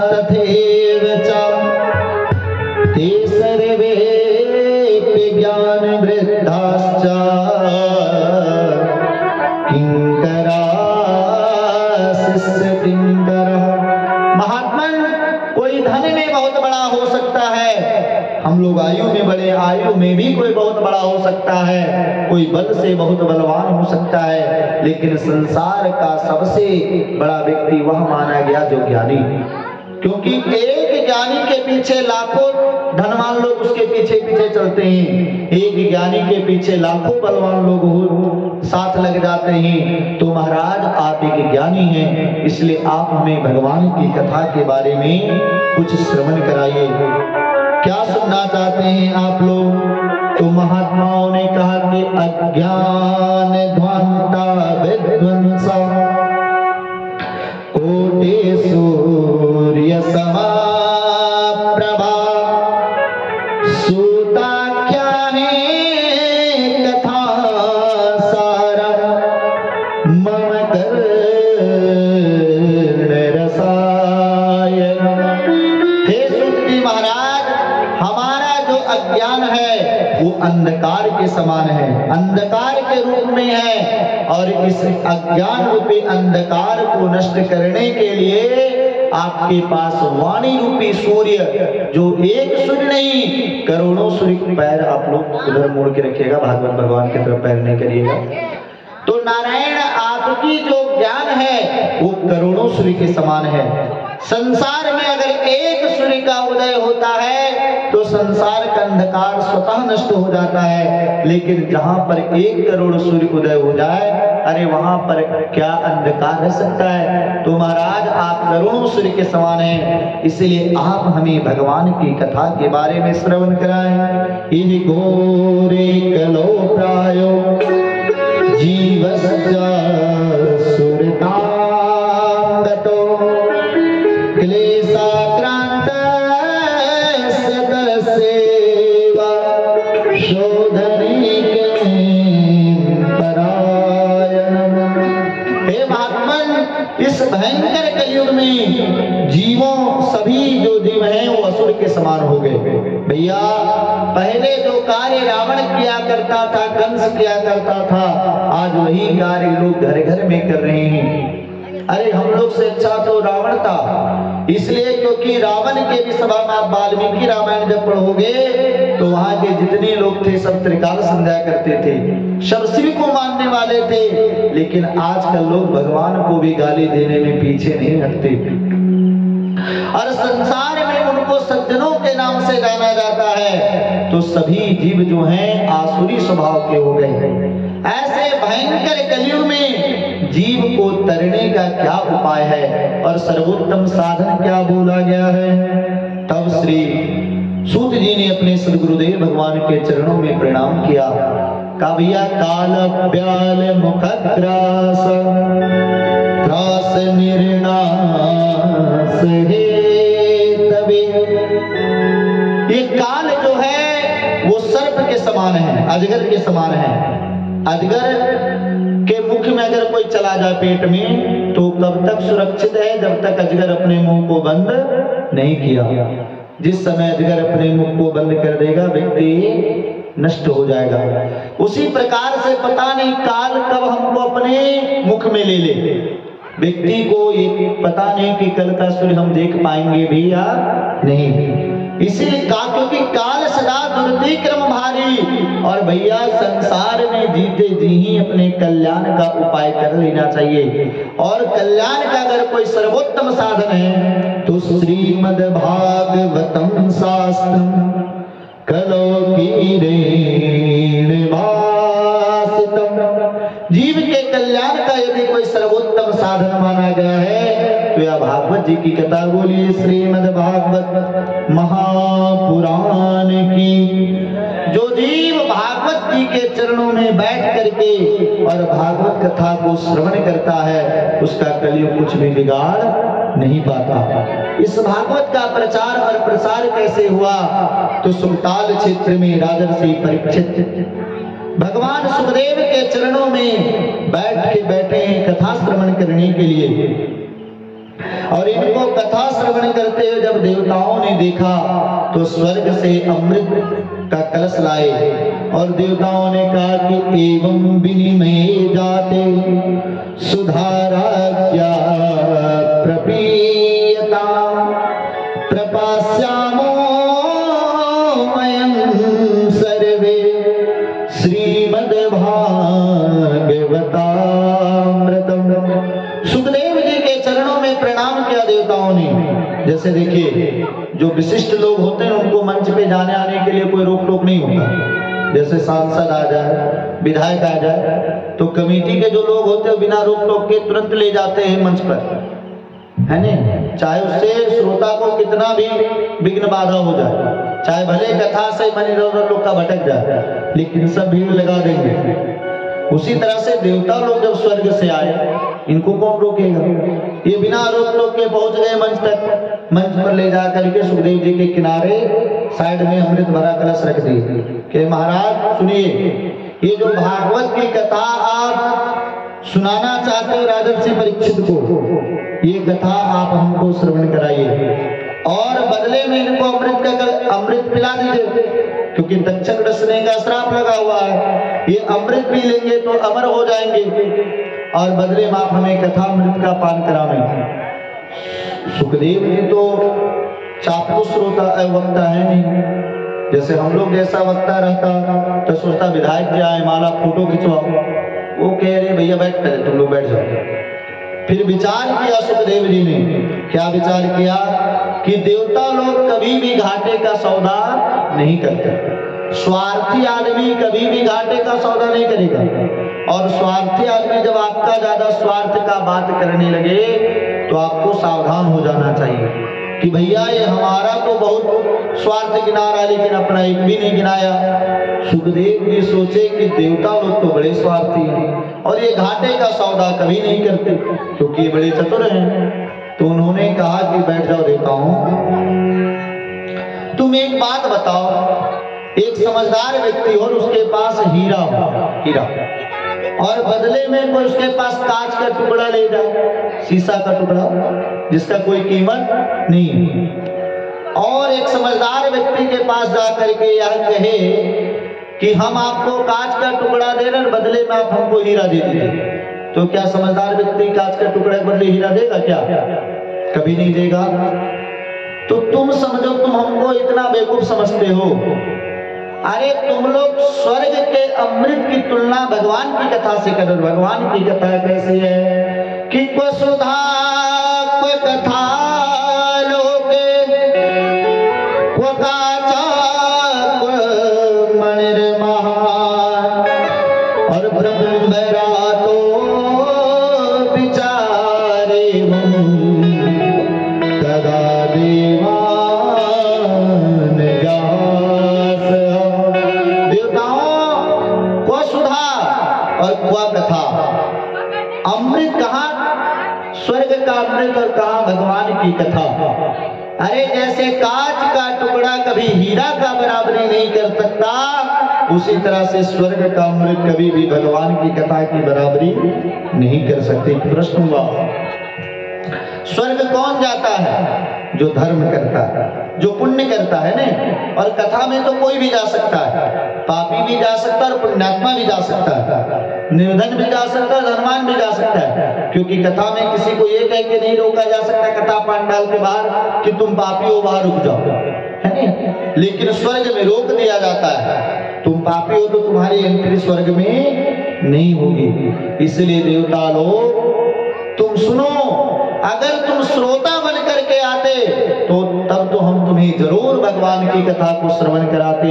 तथैव च ते सर्वे ज्ञान वृद्धाश्च किंकरा शिष्य किंकरा। महात्मन कोई धन में बहुत बड़ा हो सकता है, हम लोग आयु में बड़े, आयु में भी कोई बहुत बड़ा हो सकता है, कोई बल से बहुत बलवान हो सकता है, लेकिन संसार का सबसे बड़ा व्यक्ति वह माना गया जो ज्ञानी। क्योंकि एक ज्ञानी के पीछे लाखों धनवान लोग उसके पीछे पीछे चलते हैं, एक ज्ञानी के पीछे लाखों बलवान लोग साथ लग जाते हैं। तो महाराज आप एक ज्ञानी हैं, इसलिए आप हमें भगवान की कथा के बारे में कुछ श्रवण कराइए। क्या सुनना चाहते हैं आप लोग? तो महात्माओं ने कहा कि अज्ञान ध्वंता विध्वंसा कोटि सूर्य समा प्रभा सूताख्या है कथा सारा मम कर्ण रसायन। हे सूत जी महाराज, हमारा जो अज्ञान है वो अंधकार के समान है, अंधकार के रूप में है और इस अज्ञान रूपी अंधकार को नष्ट करने के लिए आपके पास वाणी रूपी सूर्य, जो एक सूर्य नहीं करोड़ों सूर्य। पैर आप लोग उधर मोड़ के रखिएगा, भागवत भगवान की तरफ पैर नहीं करिएगा। तो नारायण आपकी जो ज्ञान है वो करोड़ों सूर्य के समान है। संसार में अगर एक सूर्य का उदय होता है तो संसार का अंधकार स्वतः नष्ट हो जाता है, लेकिन जहां पर 1 करोड़ सूर्य उदय हो जाए, अरे वहां पर क्या अंधकार रह सकता है। तो महाराज आप करोड़ों सूर्य के समान हैं, इसलिए आप हमें भगवान की कथा के बारे में श्रवण कराएं। इन घोरे कलो प्रायो जीवस्य सुरतांगतो क्लेशाक्रांत सदसेवा शोधनी परायण। हे महात्मन, इस भयंकर कलयुग में जीवों, सभी जो जीव हैं वो असुर के समान हो गए। भैया पहले जो कार्य रावण किया करता था, कंस किया करता था, आज वही कार्य लोग घर घर में कर रहे हैं। अरे हम लोग से अच्छा तो रावण था, इसलिए क्योंकि रावण के भी सभा में आप वाल्मीकि रामायण जब पढ़ोगे तो वहां के जितने लोग थे सब त्रिकाल संध्या करते थे, सब शिव को मानने वाले थे। लेकिन आजकल लोग भगवान को भी गाली देने में पीछे नहीं हटते और संसार में उनको सज्जनों के नाम से जाना जाता है। तो सभी जीव जो हैं आसुरी स्वभाव के हो गए हैं। ऐसे भयंकर कलयुग में जीव को तरने का क्या उपाय है और सर्वोत्तम साधन क्या बोला गया है? तब श्री सूत जी ने अपने सद्गुरुदेव भगवान के चरणों में प्रणाम किया। कविया काल ब्याल मुखग्रास त्रास निर्नाश हे तबे। ये काल जो है वो सर्प के समान है, अजगर के समान है। अजगर के मुख में अगर कोई चला जाए पेट में तो कब तक सुरक्षित है? जब तक अजगर अपने मुंह को बंद नहीं किया। जिस समय अजगर अपने मुंह को बंद कर देगा व्यक्ति नष्ट हो जाएगा। उसी प्रकार से पता नहीं काल कब हमको अपने मुख में ले ले। व्यक्ति को ये पता नहीं कि कल का सूर्य हम देख पाएंगे भी या नहीं। इसीलिए क्योंकि काल सदा दुर्तिक्रम भारी, और भैया संसार में जीते जी ही अपने कल्याण का उपाय कर लेना चाहिए। और कल्याण का अगर कोई सर्वोत्तम साधन है तो श्रीमद् भागवतम शास्त्रम कलो की ऋण वासितम। जीव के कल्याण का यदि कोई सर्वोत्तम साधन माना गया है तो यह भागवत जी की कथा बोलिए, श्रीमद् भागवत महापुराण की। जो जीव भागवत जी के चरणों में बैठ करके और भागवत कथा को श्रवण करता है उसका कलयुग कुछ भी बिगाड़ नहीं पाता। इस भागवत का प्रचार और प्रसार कैसे हुआ? तो सुमताल क्षेत्र में राजर्षि परीक्षित भगवान सुखदेव के चरणों में बैठे हैं कथा श्रवण करने के लिए। और इनको कथा श्रवण करते हुए जब देवताओं ने देखा तो स्वर्ग से अमृत का कलश लाए और देवताओं ने कहा कि एवं विनिमय जाते सुधाराज्ञा प्रपीयता प्रपास्यामो मयं सर्वे श्रीमद् भागवतामृतम। सुखदेव जी के चरणों में प्रणाम किया देवताओं ने। जैसे देखिए जो विशिष्ट लोग होते हैं उनको मंच पे जाने आने के लिए कोई रोक टोक नहीं होता। जैसे सांसद आ जाए, विधायक आ जाए तो कमेटी के जो लोग होते हैं बिना रोक टोक के तुरंत ले जाते हैं मंच पर, है नहीं? चाहे उससे श्रोता को कितना भी विघ्न बाधा हो जाए, चाहे भले कथा से मन इधर लोग का भटक जाए, लेकिन सब भीड़ लगा देंगे। उसी तरह से देवता लोग जब स्वर्ग से आए इनको कौन रोकेगा? ये बिना रोक टोक के पहुंच गए मंच तक। मंच पर ले जाकर के सुखदेव जी के किनारे साइड में अमृत भरा कलश रख दिए कि महाराज सुनिए, ये जो भागवत की कथा आप सुनाना चाहते हो राजर्षि परीक्षित को, ये कथा आप हमको श्रवण कराइए और बदले में इनको अमृत पिला दीजिए, क्योंकि दक्षिण रसने का श्राप लगा हुआ है। ये अमृत पी लेंगे तो अमर हो जाएंगे और बदले में आप हमें कथा अमृत का पान करावेंगे। सुखदेव जी तो चापलूस श्रोता वक्ता है नहीं। जैसे हम लोग जैसा वक्ता रहता तो सोचता विधायक जी आए माला फोटो खिंचवाओ, वो कह रहे भैया बैठ कर तुम लोग बैठ जाओ। फिर विचार किया सुखदेव जी ने, क्या विचार किया कि देवता लोग कभी भी घाटे का सौदा नहीं करते। स्वार्थी आदमी कभी भी घाटे का सौदा नहीं करेगा। और स्वार्थी आदमी जब आपका ज्यादा स्वार्थ का बात करने लगे तो आपको सावधान हो जाना चाहिए कि भैया ये हमारा तो बहुत स्वार्थ गिना रहा है लेकिन अपना एक भी नहीं गिनाया। सुखदेव जी सोचे कि देवता लोग तो बड़े स्वार्थी हैं और ये घाटे का सौदा कभी नहीं करते क्योंकि ये बड़े चतुर हैं। तो उन्होंने कहा कि बैठ जाओ देवताओं, तुम एक बात बताओ, एक समझदार व्यक्ति हो और उसके पास हीरा और बदले में कोई उसके पास कांच का टुकड़ा ले जाए, शीशा का टुकड़ा जिसका कोई कीमत नहीं है, और एक समझदार व्यक्ति के पास जाकर के यह कहे कि हम आपको कांच का टुकड़ा दे रहे हैं, बदले में आप हमको हीरा दे दीजिए, तो क्या समझदार व्यक्ति कांच का टुकड़ा के बदले हीरा देगा? क्या कभी नहीं देगा। तो तुम समझो, तुम हमको इतना बेवकूफ समझते हो। अरे तुम लोग स्वर्ग के अमृत की तुलना भगवान की कथा से करो। भगवान की कथा कैसी है कि वसुधा कथा लोके काचा मणिर्महा और ब्रह्मरा तो विचारे तदा देवा कथा। अमृत कहाँ स्वर्ग का अमृत और कहाँ भगवान की कथा। अरे जैसे कांच का टुकड़ा कभी हीरा का बराबरी नहीं कर सकता, उसी तरह से स्वर्ग का अमृत कभी भी भगवान की कथा की बराबरी नहीं कर सकती। प्रश्न हुआ, स्वर्ग कौन जाता है? जो धर्म करता है, जो पुण्य करता है ना। और कथा में तो कोई भी जा सकता है, पापी भी जा सकता है और पुण्यात्मा भी जा सकता है, निर्धन भी जा सकता है, धनवान भी जा सकता है, क्योंकि कथा में किसी को ये कह के नहीं रोका जा सकता कथा पंडाल के बाहर कि तुम पापी हो बाहर रुक जाओ, है ना। लेकिन स्वर्ग में रोक दिया जाता है, तुम पापी हो तो तुम्हारी एंट्री स्वर्ग में नहीं होगी। इसलिए देवता लोग तुम सुनो, अगर तुम श्रोता बन करके आते तो तब तो हम तुम्हें उन्हें जरूर भगवान की कथा को श्रवण कराते,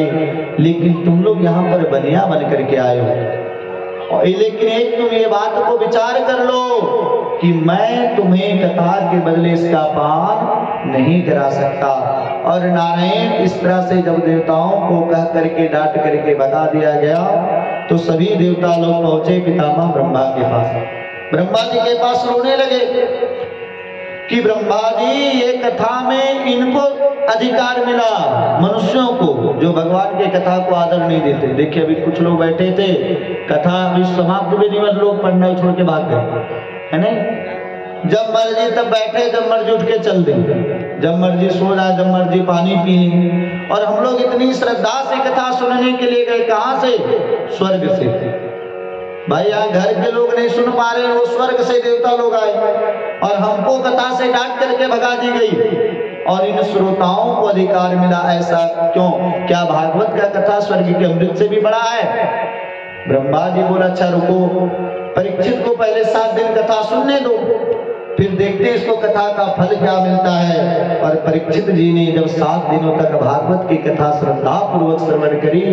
लेकिन तुम लोग यहाँ पर बनिया बन करके आए हो। और लेकिन एक तुम ये बात को विचार कर लो कि मैं तुम्हें कथा के बदले इसका पान नहीं करा सकता। और नारायण इस तरह से जब देवताओं को कह करके डांट करके भगा दिया गया, तो सभी देवता लोग पहुंचे पितामह ब्रह्मा के पास। ब्रह्मा जी के पास रोने लगे कि ब्रह्मा जी, ये कथा में इनको अधिकार मिला, मनुष्यों को जो भगवान के कथा को आदर नहीं देते। देखिए अभी कुछ लोग बैठे थे, कथा अभी समाप्त भी नहीं हुई, लोग पढ़ना छोड़ के भाग गए, है नहीं? जब मर्जी तब बैठे, जब मर्जी उठ के चल दें, जब मर्जी सो जाए, जब मर्जी पानी पी लें। और हम लोग इतनी श्रद्धा से कथा सुनने के लिए गए, कहां से? स्वर्ग से। भाई यहाँ घर के लोग नहीं सुन पा रहे, वो स्वर्ग से देवता लोग आए और हमको कथा से डांट करके भगा दी गई और इन श्रोताओं को अधिकार मिला। ऐसा क्यों? क्या भागवत का कथा स्वर्ग के अमृत से भी बड़ा है? ब्रह्मा जी बोला, अच्छा रुको, परीक्षित को पहले 7 दिन कथा सुनने दो, फिर देखते इसको कथा का फल क्या मिलता है। और परीक्षित जी ने जब 7 दिनों तक भागवत की कथा श्रद्धा पूर्वक श्रवण करी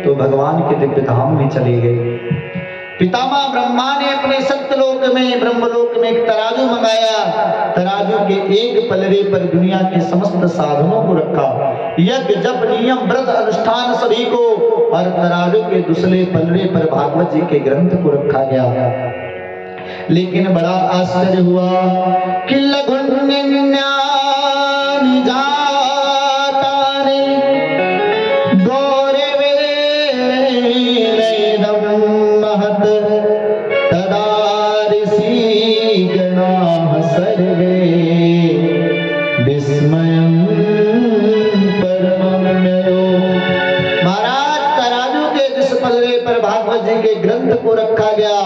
तो भगवान के दिव्य धाम में चले गए। पितामह ब्रह्मा ने अपने सत्यलोक में, ब्रह्मलोक में एक तराजू मंगाया। तराजू के एक पलड़े पर दुनिया के समस्त साधनों को रखा, यज्ञ जप नियम व्रत अनुष्ठान सभी को, और तराजू के दूसरे पलड़े पर भागवत जी के ग्रंथ को रखा गया। लेकिन बड़ा आश्चर्य हुआ कि लघुन्यन्यानि जातानि गौरवे नैदं महत् तदा ऋषि गणाः सर्वे विस्मयं परमं न्ययो। महाराज, तराजू के जिस पलड़े पर भागवत जी के ग्रंथ को रखा गया,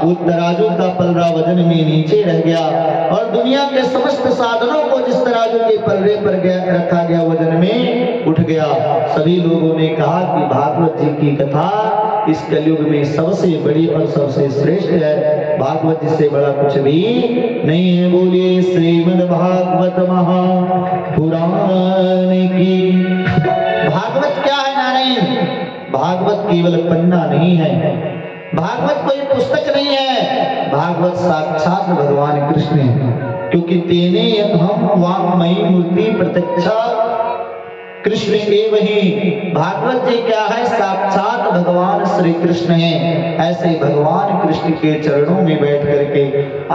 वो तराजू का पलड़ा वजन में नीचे रह गया, और दुनिया के समस्त साधनों को जिस तराजू के पलड़े पर रखा गया वजन में उठ गया। सभी लोगों ने कहा कि भागवत जी की कथा इस कलयुग में सबसे बड़ी और सबसे श्रेष्ठ है, भागवत जी से बड़ा कुछ भी नहीं है। बोलिए श्रीमद् भागवत महापुराण की। भागवत क्या है नारायण? भागवत केवल पन्ना नहीं है, भागवत कोई पुस्तक नहीं है, भागवत साक्षात भगवान कृष्ण है। क्योंकि तेने हम वाङ्मयी मूर्ति प्रत्यक्षा कृष्ण एव ही। भागवत जी क्या है? साक्षात भगवान श्री कृष्ण है। ऐसे भगवान कृष्ण के चरणों में बैठ करके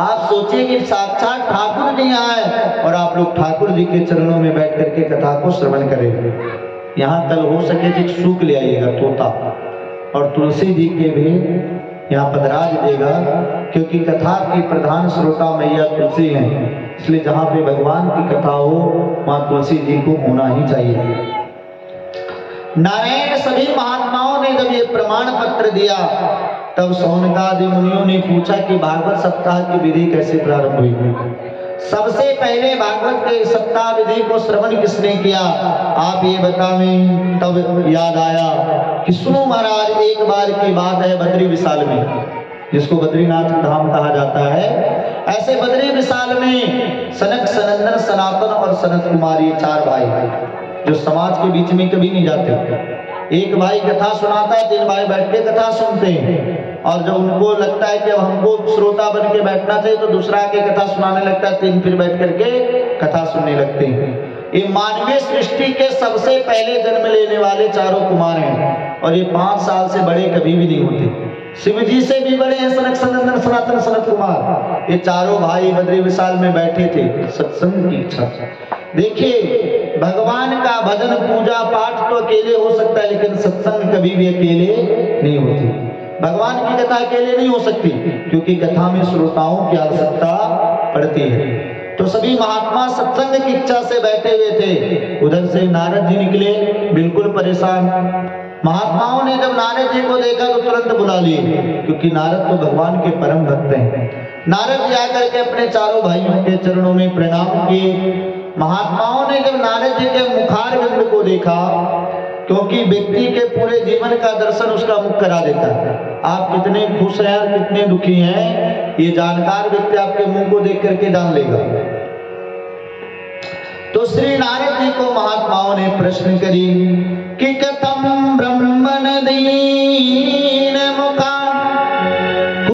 आप सोचिए कि साक्षात ठाकुर जी आए और आप लोग ठाकुर जी के चरणों में बैठ करके कथा को श्रवण करेंगे। यहाँ कल हो सके तो सूख ले आइएगा, तोता, और तुलसी जी के भी यहाँ पधराज देगा, क्योंकि कथा की प्रधान श्रोता मैया तुलसी हैं। इसलिए जहाँ पे भगवान की कथा हो वहाँ तुलसी जी को होना ही चाहिए। नारायण सभी महात्माओं ने जब ये प्रमाण पत्र दिया, तब सौनकादि मुनियों ने पूछा कि भागवत सप्ताह की विधि कैसे प्रारंभ हुई। सबसे पहले भागवत के सप्ताह विधि को श्रवण किसने किया, आप ये बतावें। तब याद आया कि सुनो महाराज, एक बार की बात है बद्री विशाल में, जिसको बद्रीनाथ धाम कहा जाता है। ऐसे बद्री विशाल में सनक, सनंदन, सनातन और सनत कुमार, ये 4 भाई जो समाज के बीच में कभी नहीं जाते। एक भाई कथा सुनाता है, 3 भाई बैठ के कथा सुनते हैं, और जब उनको लगता है कि अब हमको श्रोता बन के बैठना चाहिए तो दूसरा के कथा सुनाने लगता है, 3 फिर बैठ करके कथा सुनने लगते हैं। ये मानवीय सृष्टि के सबसे पहले जन्म लेने वाले 4 कुमार हैं, और ये 5 साल से बड़े कभी भी नहीं होते। शिव जी से भी बड़े हैं सनक, सनंदन, सनातन, सनत कुमार। ये 4 भाई बद्री विशाल में बैठे थे सत्संग की इच्छा। देखिए, भगवान का भजन पूजा पाठ तो अकेले हो सकता है, लेकिन सत्संग कभी भी अकेले नहीं होती। भगवान की कथा अकेले नहीं हो सकती, क्योंकि कथा में श्रोताओं की आवश्यकता पड़ती है। तो सभी महात्मा सत्संग की इच्छा से बैठे हुए थे। उधर से नारद जी निकले, बिल्कुल परेशान। महात्माओं ने जब नारद जी को देखा तो तुरंत बुला लिए, क्योंकि नारद तो भगवान के परम भक्त हैं। नारद जी आकर के अपने 4 भाइयों के चरणों में प्रणाम किए। महात्माओं ने जब नारद जी के मुखार बिंद को देखा, क्योंकि व्यक्ति के पूरे जीवन का दर्शन उसका मुख करा देता है। आप कितने खुश हैं, कितने दुखी हैं, ये जानकार व्यक्ति आपके मुंह को देख करके जान लेगा। तो श्री नारद जी को महात्माओं ने प्रश्न करी कि